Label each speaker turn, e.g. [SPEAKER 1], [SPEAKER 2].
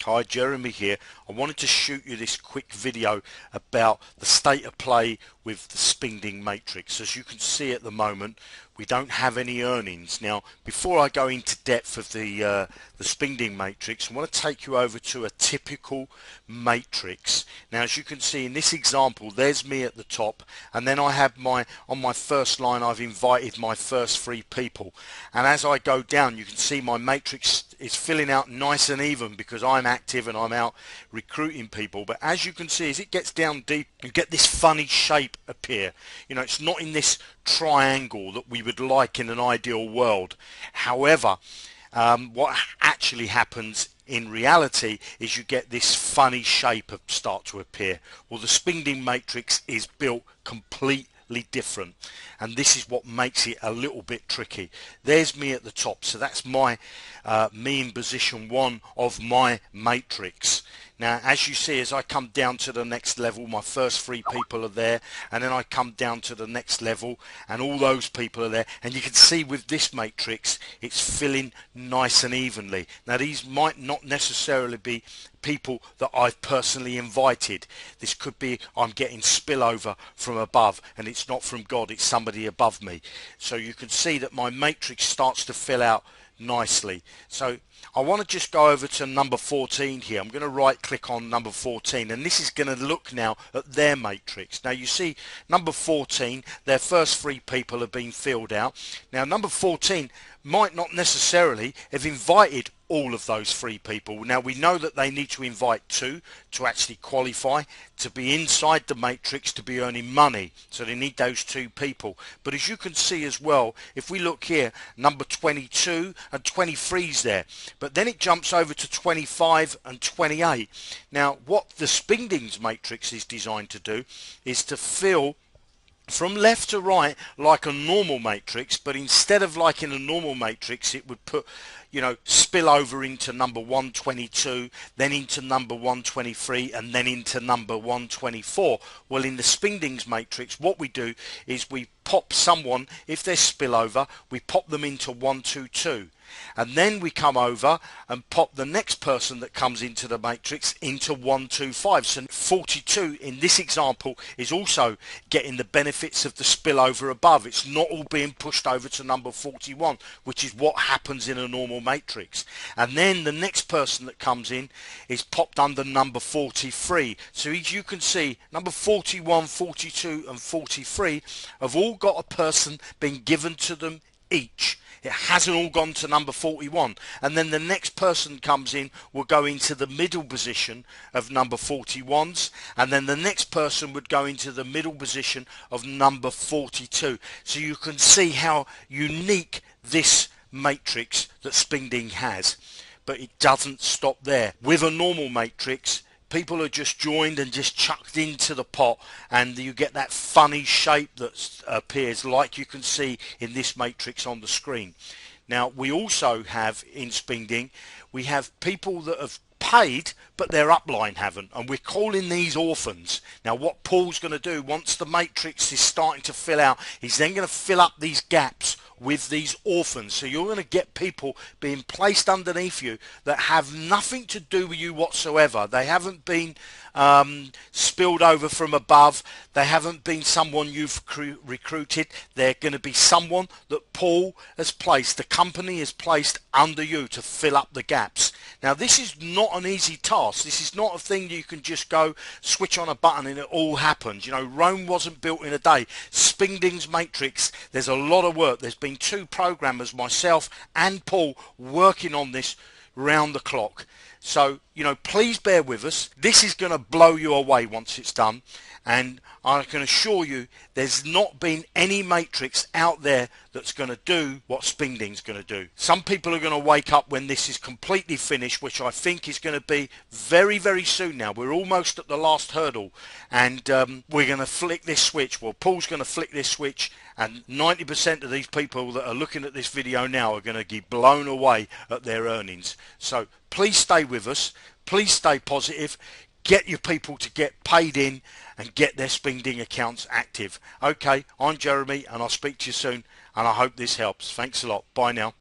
[SPEAKER 1] Hi, Jeremy here. I wanted to shoot you this quick video about the state of play with the Spinding matrix. As you can see at the moment, we don't have any earnings. Now, before I go into depth of the Spinding matrix, I want to take you over to a typical matrix. Now, as you can see in this example, there's me at the top, and then I have on my first line I've invited my first three people, and as I go down you can see my matrix is filling out nice and even because I'm active and I'm out recruiting people. But as you can see, as it gets down deep, you get this funny shape appear. You know, it's not in this triangle that we would like in an ideal world. However, what actually happens in reality is you get this funny shape start to appear. Well, the Spinding matrix is built completely different, and this is what makes it a little bit tricky. There's me at the top, so that's my me in position one of my matrix. Now, as you see, as I come down to the next level, my first three people are there, and then I come down to the next level and all those people are there, and you can see with this matrix it's filling nice and evenly. Now, these might not necessarily be people that I've personally invited. This could be I'm getting spillover from above, and it's not from God, it's somebody above me. So you can see that my matrix starts to fill out nicely. So I want to just go over to number 14 here. I'm going to right click on number 14, and this is going to look now at their matrix. Now you see number 14, their first three people have been filled out. Now number 14 might not necessarily have invited all of those three people. Now we know that they need to invite two to actually qualify to be inside the matrix to be earning money, so they need those two people. But as you can see as well, if we look here, number 22 and 23 is there, but then it jumps over to 25 and 28. Now what the Spinding's matrix is designed to do is to fill from left to right like a normal matrix, but instead of like in a normal matrix, it would put, you know, spill over into number 122, then into number 123, and then into number 124. Well, in the Spinding's matrix, what we do is we pop someone, if there's spillover, we pop them into 122. And then we come over and pop the next person that comes into the matrix into 125. So 42 in this example is also getting the benefits of the spillover above. It's not all being pushed over to number 41, which is what happens in a normal matrix. And then the next person that comes in is popped under number 43. So as you can see, number 41, 42 and 43 have all got a person being given to them each. It hasn't all gone to number 41, and then the next person comes in will go into the middle position of number 41's, and then the next person would go into the middle position of number 42. So you can see how unique this matrix that Spinding has. But it doesn't stop there. With a normal matrix, people are just joined and just chucked into the pot, and you get that funny shape that appears like you can see in this matrix on the screen. Now we also have in Spinding, we have people that have paid but their upline haven't, and we're calling these orphans. Now what Paul's going to do once the matrix is starting to fill out, he's then going to fill up these gaps with these orphans. So you're going to get people being placed underneath you that have nothing to do with you whatsoever. They haven't been spilled over from above. They haven't been someone you've recruited. They're going to be someone that Paul has placed, the company has placed under you to fill up the gaps. Now this is not an easy task. This is not a thing you can just go switch on a button and it all happens. You know, Rome wasn't built in a day. Spinding's matrix, there's a lot of work. There's been two programmers, myself and Paul, working on this round the clock. So, you know, please bear with us. This is going to blow you away once it's done, and I can assure you there's not been any matrix out there that's going to do what Spinding's going to do. Some people are going to wake up when this is completely finished, which I think is going to be very, very soon now. We're almost at the last hurdle, and we're going to flick this switch. Well, Paul's going to flick this switch, and 90% of these people that are looking at this video now are going to get blown away at their earnings. So please stay with us. Please stay positive. Get your people to get paid in and get their Spinding accounts active. Okay, I'm Jeremy, and I'll speak to you soon, and I hope this helps. Thanks a lot. Bye now.